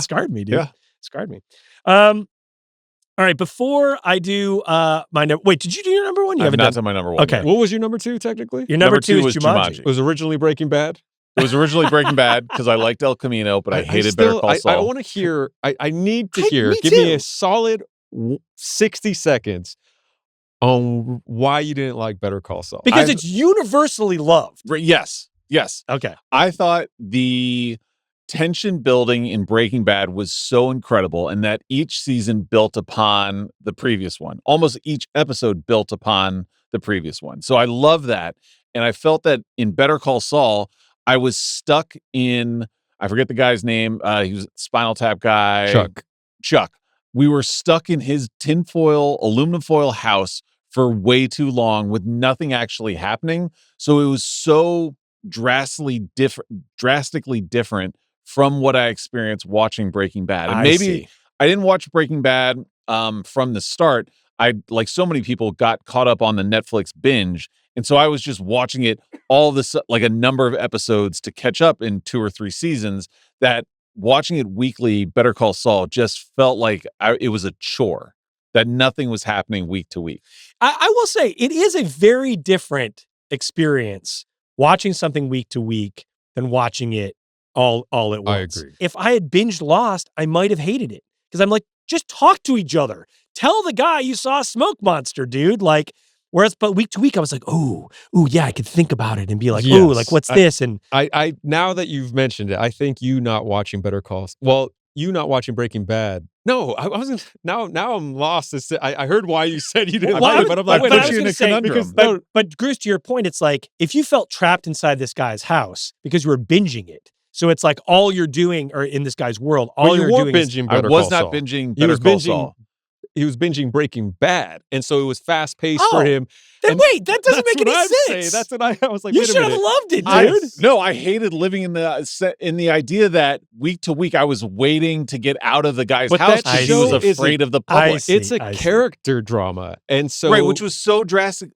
scarred me, dude. Yeah. Scarred me. All right, before I do wait, did you do your number one? You haven't done my number one. Okay. What was your number 2 technically? Your number two is Jumanji. It was originally Breaking Bad. It was originally Breaking Bad because I liked El Camino, but I hated Better Call Saul. I want to hear, I need to hear, give me a solid 60 seconds on why you didn't like Better Call Saul. Because it's universally loved. Yes. Okay. I thought the tension building in Breaking Bad was so incredible, and that each season built upon the previous one. Almost each episode built upon the previous one. So I love that. And I felt that in Better Call Saul, I was stuck in, I forget the guy's name. He was a Spinal Tap guy. Chuck. We were stuck in his aluminum foil house for way too long with nothing actually happening. So it was so drastically different from what I experienced watching Breaking Bad. And maybe I didn't watch Breaking Bad from the start. I, like so many people, got caught up on the Netflix binge. And so I was just watching it all this, like a number of episodes to catch up in 2 or 3 seasons, that watching it weekly, Better Call Saul just felt like it was a chore, that nothing was happening week to week. I will say it is a very different experience watching something week to week than watching it all at once. I agree. If I had binged Lost, I might have hated it because I'm like, just talk to each other. Tell the guy you saw a smoke monster, dude. Like, but week to week, I was like, ooh, yeah, I could think about it and be like, ooh, like what's this? And I now that you've mentioned it, I think you not watching Better Call, you not watching Breaking Bad. No, I wasn't. Now I'm lost. I heard why you said you didn't like it, but I'm like, wait, I was going to say, but Gruss, to your point, it's like if you felt trapped inside this guy's house because you were binging it. So it's like all you're doing, or in this guy's world, all you're doing binging. I was not binging Better Call Saul. He was binging Breaking Bad, and so it was fast paced for him. Then wait, that doesn't make any sense. That's what I was like. You wait a should have minute. loved it, dude. No, I hated living in the idea that week to week I was waiting to get out of the guy's house because he was afraid of the public. It's a character drama, and so which was so drastic.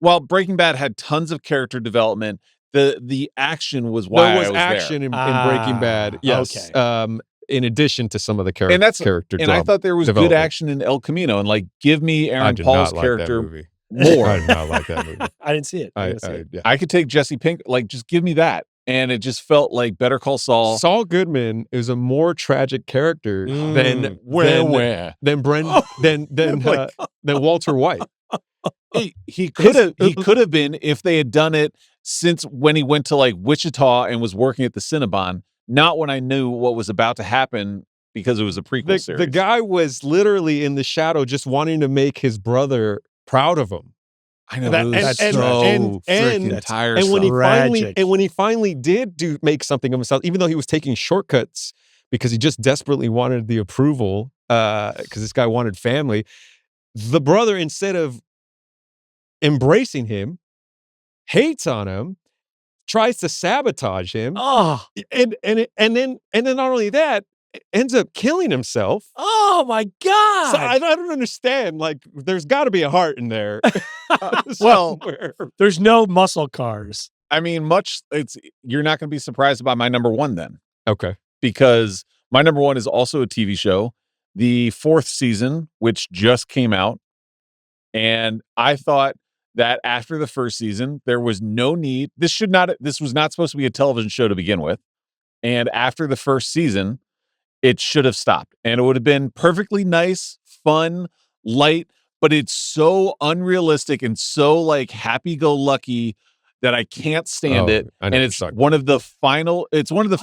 While Breaking Bad had tons of character development, the action was why there was I was action there. in Breaking Bad. Yes. Okay. In addition to some of the character and I thought there was good action in El Camino, and like give me Aaron Paul's character more. I did not like that movie. I didn't see it. I could take Jesse Pink, like just give me that. And it just felt like Better Call Saul. Saul Goodman is a more tragic character than Walter White. He could have been if they had done it since when he went to like Wichita and was working at the Cinnabon, not when I knew what was about to happen because it was a prequel series. The guy was literally in the shadow just wanting to make his brother proud of him. I know that's so freaking tiresome. And when he finally did make something of himself, even though he was taking shortcuts because he just desperately wanted the approval, because this guy wanted family, the brother, instead of embracing him, hates on him, tries to sabotage him. And then not only that, ends up killing himself. Oh my God. So I don't understand. Like, there's got to be a heart in there. Well, there's no muscle cars. I mean, you're not going to be surprised by my number one then. Okay. Because my number one is also a TV show, the 4th season, which just came out. And I thought that after the first season, there was no need. This was not supposed to be a television show to begin with. And after the first season, it should have stopped. And it would have been perfectly nice, fun, light, but it's so unrealistic and so like happy-go-lucky that I can't stand it. And it's one of the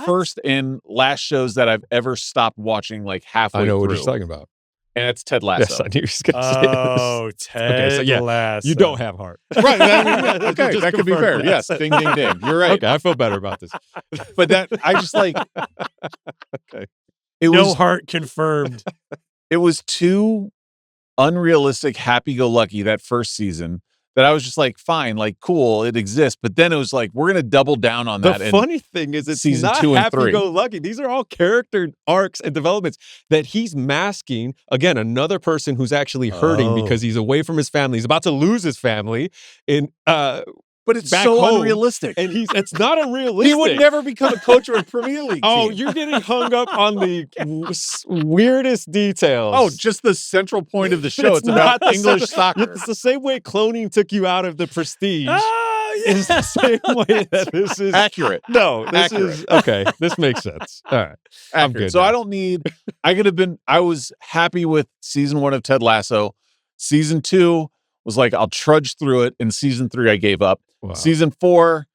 first and last shows that I've ever stopped watching like halfway through. I know what you're talking about. And it's Ted Lasso. Yes, I knew you were going to say this. Oh, Ted Lasso. You don't have heart. Right. Okay, that could be fair. That. Yes. Ding, ding, ding. You're right. Okay, I feel better about this. But I just like... Okay. No heart confirmed. It was too unrealistic, happy-go-lucky that first season that I was just like, fine, like, cool, it exists. But then it was like, we're going to double down on that. The funny thing is it's season not 2 and 3. happy-go-lucky. These are all character arcs and developments that he's masking. Again, another person who's actually hurting because he's away from his family. He's about to lose his family but it's so home, unrealistic. And it's not unrealistic. He would never become a coach of a Premier League team. Oh, you're getting hung up on the weirdest details. Oh, just the central point of the show. It's about English soccer. It's the same way cloning took you out of the Prestige. Oh, yeah. It's the same way that this is... Accurate. No, this is... Okay, this makes sense. All right. I'm good. So now. I was happy with season 1 of Ted Lasso. Season 2 was like, I'll trudge through it. And season 3, I gave up. Wow. Season 4,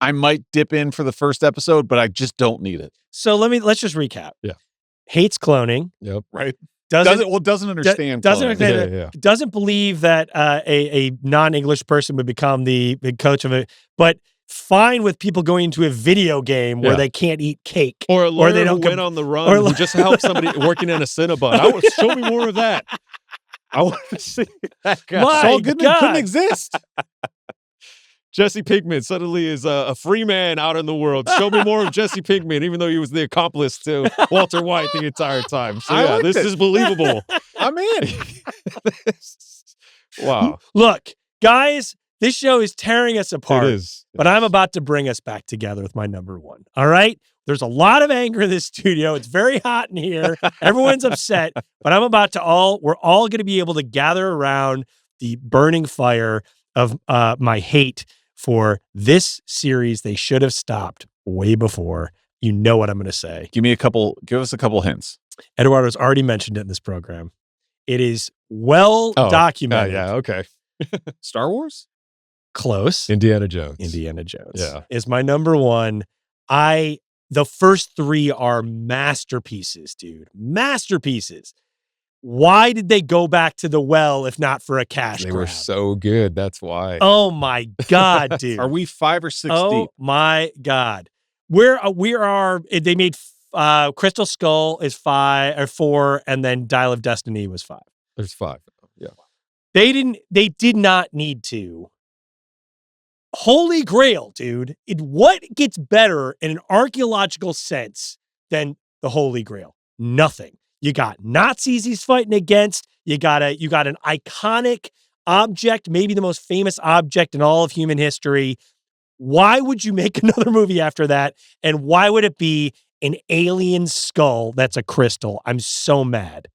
I might dip in for the first episode, but I just don't need it. So let's just recap. Yeah. Hates cloning. Yep. Right. Doesn't understand. Doesn't believe that a non-English person would become the coach of it, but fine with people going into a video game where they can't eat cake. Or a lawyer they don't went on the run who just helped somebody working in a Cinnabon. Show me more of that. I want to see that guy. Saul Goodman couldn't exist. Jesse Pinkman suddenly is a free man out in the world. Show me more of Jesse Pinkman, even though he was the accomplice to Walter White the entire time. So this is believable. I'm in. Wow. Look, guys, This show is tearing us apart. It is. But I'm about to bring us back together with my number one. All right? There's a lot of anger in this studio. It's very hot in here. Everyone's upset. But I'm about to we're all going to be able to gather around the burning fire of my hate for this series they should have stopped way before. You know what I'm going to say. Give us a couple hints. Eduardo's already mentioned it in this program. It is well documented. Yeah, okay. Star Wars? Close. Indiana Jones. Yeah. Is my number one. The first three are masterpieces, dude. Masterpieces. Why did they go back to the well if not for a cash grab? They were so good. That's why. Oh my God, dude. Are we 5 or 6 deep? Oh my God. They made Crystal Skull is 5 or 4, and then Dial of Destiny was 5. There's 5. Yeah. They did not need to. Holy Grail, dude. What gets better in an archaeological sense than the Holy Grail? Nothing. You got Nazis he's fighting against. You got an iconic object, maybe the most famous object in all of human history. Why would you make another movie after that? And why would it be an alien skull that's a crystal? I'm so mad.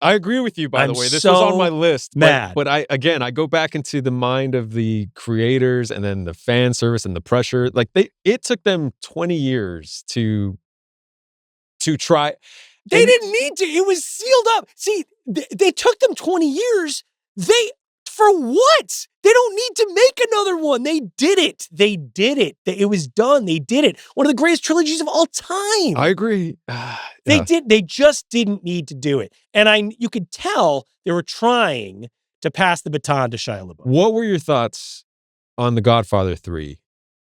I agree with you, by the way. This was on my list. But I go back into the mind of the creators and then the fan service and the pressure. Like it took them 20 years to try. They didn't need to. It was sealed up. See, they took them 20 years. For what? They don't need to make another one. They did it. It was done. They did it. One of the greatest trilogies of all time. I agree. They just didn't need to do it. And you could tell they were trying to pass the baton to Shia LaBeouf. What were your thoughts on The Godfather 3?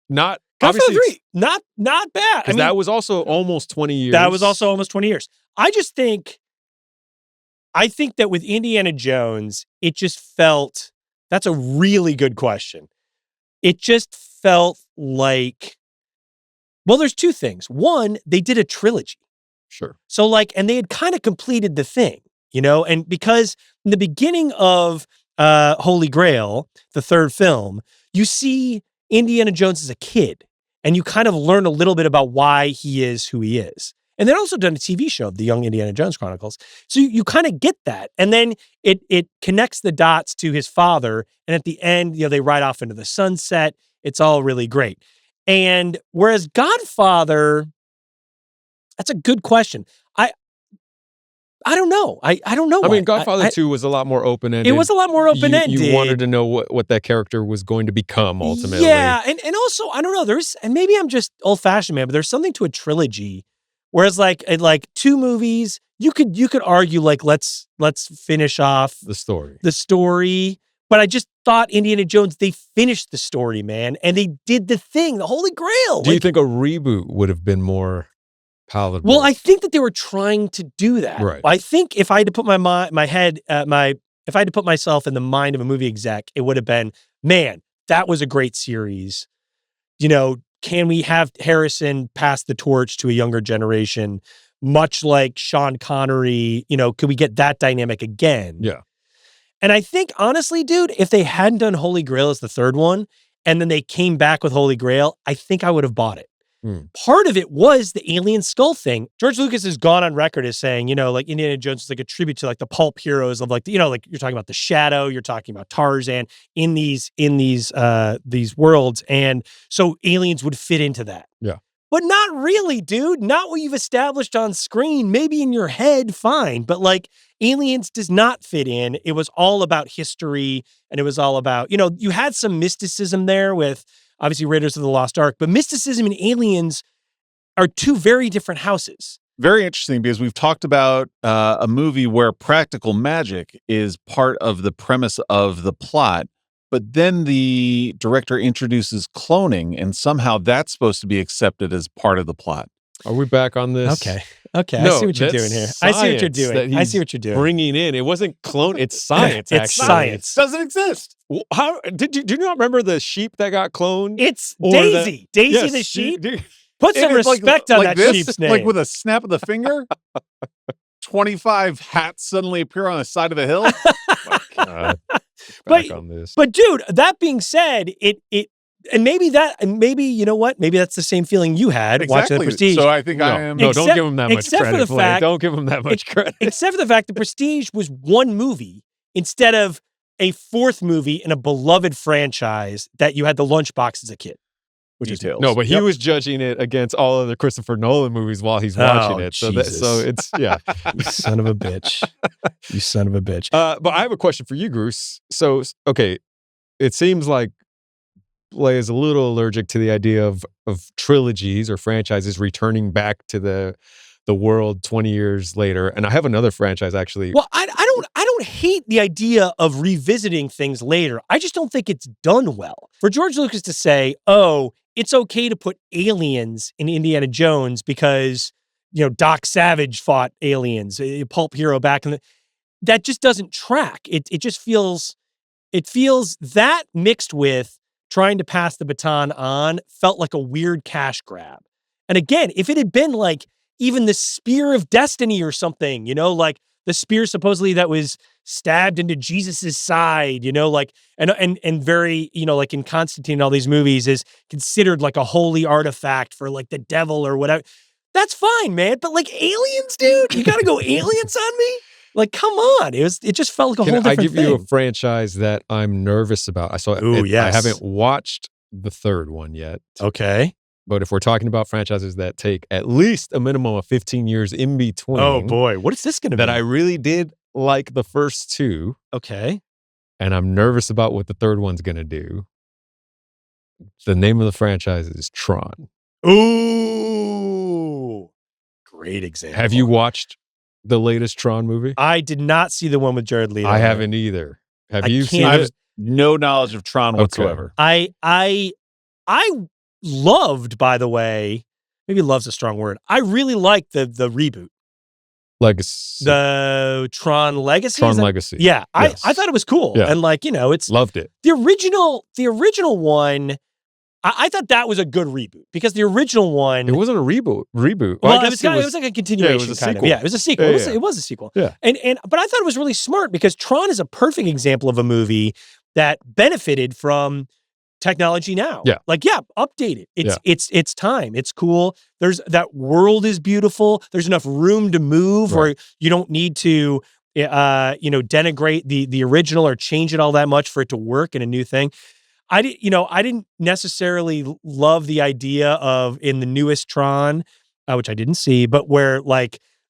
Not Godfather 3, not bad. Because that was also almost 20 years. That was also almost 20 years. I think that with Indiana Jones, it just felt, that's a really good question. It just felt like, well, there's two things. One, they did a trilogy. Sure. So and they had kind of completed the thing, and because in the beginning of Holy Grail, the third film, you see Indiana Jones as a kid and you kind of learn a little bit about why he is who he is. And they'd also done a TV show, The Young Indiana Jones Chronicles. So you kind of get that. And then it connects the dots to his father. And at the end, they ride off into the sunset. It's all really great. And whereas Godfather, that's a good question. I don't know. I don't know. I mean, Godfather 2 was a lot more open-ended. It was a lot more open-ended. You wanted to know what that character was going to become ultimately. Yeah. And also, I don't know. And maybe I'm just old-fashioned, man, but there's something to a trilogy. Whereas like 2 movies, you could argue let's finish off the story. But I just thought Indiana Jones, they finished the story, man, and they did the thing, the Holy Grail. Do you think a reboot would have been more palatable? Well, I think that they were trying to do that. Right. I think if I had to put if I had to put myself in the mind of a movie exec, it would have been, man, that was a great series. Can we have Harrison pass the torch to a younger generation, much like Sean Connery? Could we get that dynamic again? Yeah. And I think, honestly, dude, if they hadn't done Holy Grail as the third one, and then they came back with Holy Grail, I think I would have bought it. Part of it was the alien skull thing. George Lucas has gone on record as saying, Indiana Jones is like a tribute to the pulp heroes of like you're talking about The Shadow, you're talking about Tarzan in these worlds. And so aliens would fit into that. Yeah. But not really, dude. Not what you've established on screen. Maybe in your head, fine. But aliens does not fit in. It was all about history. And it was all about, you had some mysticism there with obviously Raiders of the Lost Ark, but mysticism and aliens are two very different houses. Very interesting, because we've talked about a movie where practical magic is part of the premise of the plot, but then the director introduces cloning, and somehow that's supposed to be accepted as part of the plot. Are we back on this? Okay. No, I see what you're doing here. I see what you're doing. Bringing in. It wasn't clone. It's science. It's science. Doesn't exist. How do you not remember the sheep that got cloned? It's Daisy. Daisy the sheep. Put some respect on that sheep's name. Like with a snap of the finger, 25 hats suddenly appear on the side of a hill. Oh my God. back on this. But dude, that being said, and maybe you know what? Maybe that's the same feeling you had watching The Prestige. So I think I am. No, don't give him that much except credit. for the fact, don't give him that much credit. Except for the fact The Prestige was one movie instead of a fourth movie in a beloved franchise that you had the lunchbox as a kid. Details. No, but he was judging it against all other Christopher Nolan movies while he's watching it. So it's You son of a bitch. You son of a bitch. But I have a question for you, Gruss. So, okay, it seems like Bley is a little allergic to the idea of trilogies or franchises returning back to the world 20 years later. And I have another franchise actually. Well, I don't hate the idea of revisiting things later. I just don't think it's done well. For George Lucas to say, "Oh, it's okay to put aliens in Indiana Jones because, Doc Savage fought aliens, a pulp hero back in that just doesn't track. It just feels that mixed with trying to pass the baton on felt like a weird cash grab. And again, if it had been like even the Spear of Destiny or something, like the spear supposedly that was stabbed into Jesus's side, and very, like in Constantine and all these movies is considered like a holy artifact for like the devil or whatever. That's fine, man. But like aliens, dude, you got to go aliens on me? Like, come on. It just felt like a whole different thing. I give you a franchise that I'm nervous about. I haven't watched the third one yet. Okay. But if we're talking about franchises that take at least a minimum of 15 years in between. Oh, boy. What is this going to be? That I really did like the first two. Okay. And I'm nervous about what the third one's going to do. The name of the franchise is Tron. Ooh. Great example. Have you watched the latest Tron movie? I did not see the one with Jared Leto. I haven't either. Have you seen I have it? no knowledge of Tron whatsoever. I loved, by the way, maybe love's a strong word. I really liked the reboot. Legacy. The Tron Legacy? Tron Legacy. Yeah. Yes. I thought it was cool. Yeah. And it's loved it. The original one, I thought that was a good reboot because the original one. It wasn't a reboot. Well, it was like a continuation. Yeah, it was a kind sequel. Of. Yeah, it was a sequel. Yeah, it was a sequel. Yeah. But I thought it was really smart because Tron is a perfect example of a movie that benefited from technology now. Yeah. Update it. It's time. It's cool. That world is beautiful. There's enough room to move where you don't need to denigrate the original or change it all that much for it to work in a new thing. I didn't necessarily love the idea of in the newest Tron, which I didn't see, but where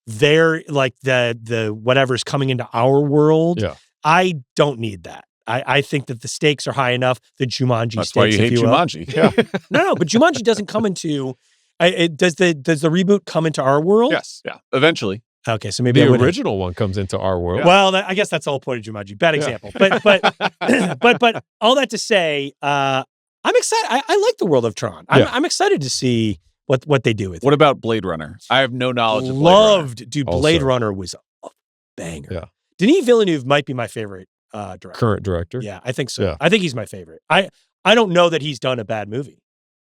they're like the whatever's coming into our world. Yeah. I don't need that. I think that the stakes are high enough. The Jumanji That's stakes, why you hate Jumanji. Yeah. No, but Jumanji doesn't come into. Does the reboot come into our world? Yes. Yeah. Eventually. Okay, so maybe the original one comes into our world. Yeah. Well, I guess that's the whole point of Jumanji. Bad example, but all that to say, I'm excited. I like the world of Tron. I'm excited to see what they do with it. What about Blade Runner? I have no knowledge of Blade Runner. Dude. Blade Runner was a banger. Yeah. Denis Villeneuve might be my favorite director. Current director. Yeah, I think so. Yeah. I think he's my favorite. I don't know that he's done a bad movie.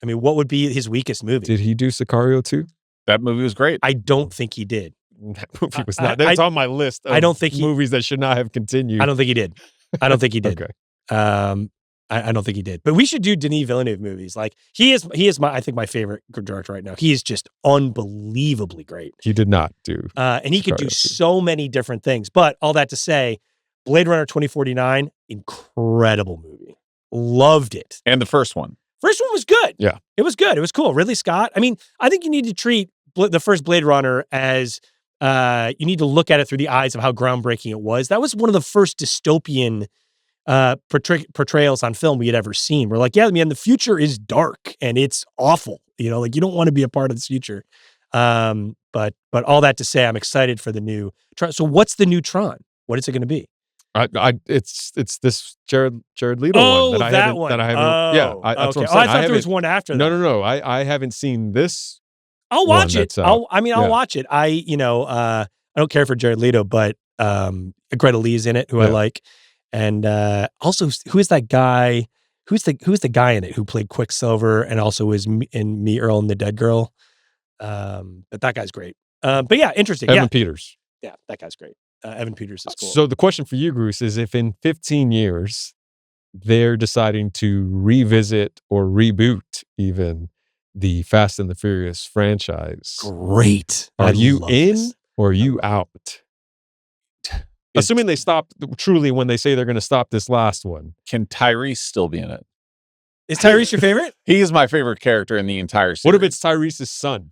I mean, what would be his weakest movie? Did he do Sicario 2? That movie was great. I don't think he did. That movie was not. That's on my list of I don't think movies that should not have continued. I don't think he did. Okay. I don't think he did. But we should do Denis Villeneuve movies. Like he is I think my favorite director right now. He is just unbelievably great. He did not do. And he could do so many different things. But all that to say, Blade Runner 2049, incredible movie. Loved it. And the first one. First one was good. Yeah. It was good. It was cool. Ridley Scott. I mean, I think you need to treat the first Blade Runner as you need to look at it through the eyes of how groundbreaking it was. That was one of the first dystopian portrayals on film we had ever seen. We're like, yeah, man, the future is dark and it's awful. You don't want to be a part of this future. But all that to say, I'm excited for the new Tron. So what's the new Tron? What is it going to be? It's this Jared Leto one that I haven't. That I haven't. Yeah, that's what I'm saying. I thought there was one after that. No. I haven't seen this. I'll watch it. I'll watch it. I don't care for Jared Leto, but Greta Lee's in it, who I like, and also who is that guy? Who's the guy in it who played Quicksilver and also was in Me, Earl, and the Dead Girl? But that guy's great. But yeah, interesting. Evan Peters. Yeah, that guy's great. Evan Peters is cool. So the question for you, Gruss, is if in 15 years they're deciding to revisit or reboot even the Fast and the Furious franchise, Great. are you love in this. or are you out? Assuming they stop truly when they say they're going to stop this last one. Can Tyrese still be in it? Is Tyrese your favorite? He is my favorite character in the entire series. What if it's Tyrese's son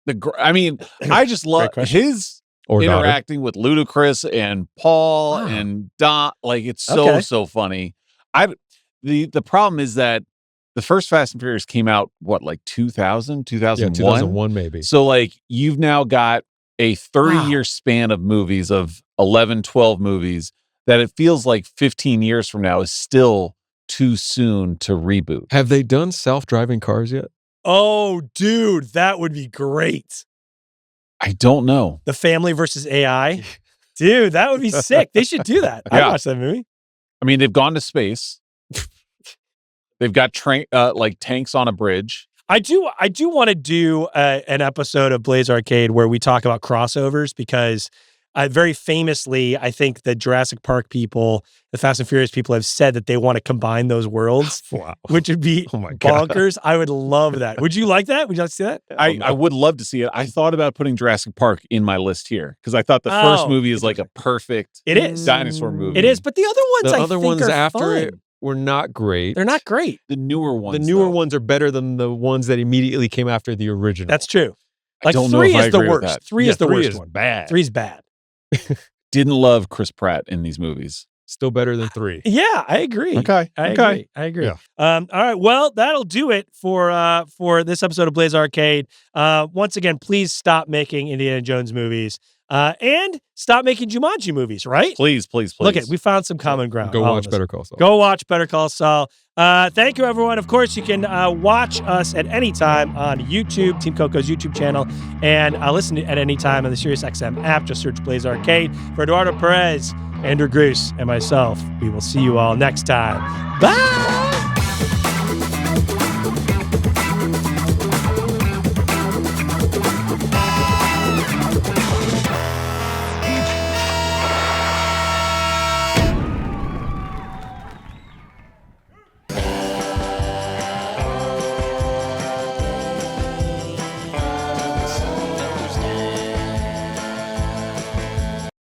I just love question. his or daughter? interacting with Ludacris and Paul and Don. Like, it's so funny. The problem is that the first Fast and Furious came out, what, like 2000, 2001? Yeah, 2001 maybe. So, like, you've now got a 30-year span of movies, of 11, 12 movies, that it feels like 15 years from now is still too soon to reboot. Have they done self-driving cars yet? Oh, dude, that would be great. I don't know. The family versus AI. Dude, that would be sick. They should do that. I'd watch that movie. I mean, they've gone to space. They've got like tanks on a bridge. I do want to do an episode of Blaze Arcade where we talk about crossovers, because very famously, I think the Jurassic Park people, the Fast and Furious people, have said that they want to combine those worlds, Wow. which would be bonkers. I would love that. Would you like that? Would you like to see that? I would love to see it. I thought about putting Jurassic Park in my list here because I thought the first movie is like a perfect dinosaur movie. It is, but the other ones, think are after fun. it were not great. They're not great. The newer ones. The newer ones are better than the ones that immediately came after the original. That's true. Like, don't know 3 if I is the agree with worst. that. 3 is the worst is one. bad. 3's bad. Didn't love Chris Pratt in these movies. Still better than 3. Yeah, I agree. Okay. I agree. Yeah. All right. Well, that'll do it for this episode of Blaze Arcade. Once again, please stop making Indiana Jones movies and stop making Jumanji movies, right? Please. Look we found some common ground. Go watch Better Call Saul. Go watch Better Call Saul. Thank you, everyone. Of course, you can watch us at any time on YouTube, Team Coco's YouTube channel, and listen at any time on the SiriusXM app. Just search Blaze Arcade. For Eduardo Perez, Andrew Gruss, and myself, we will see you all next time. Bye!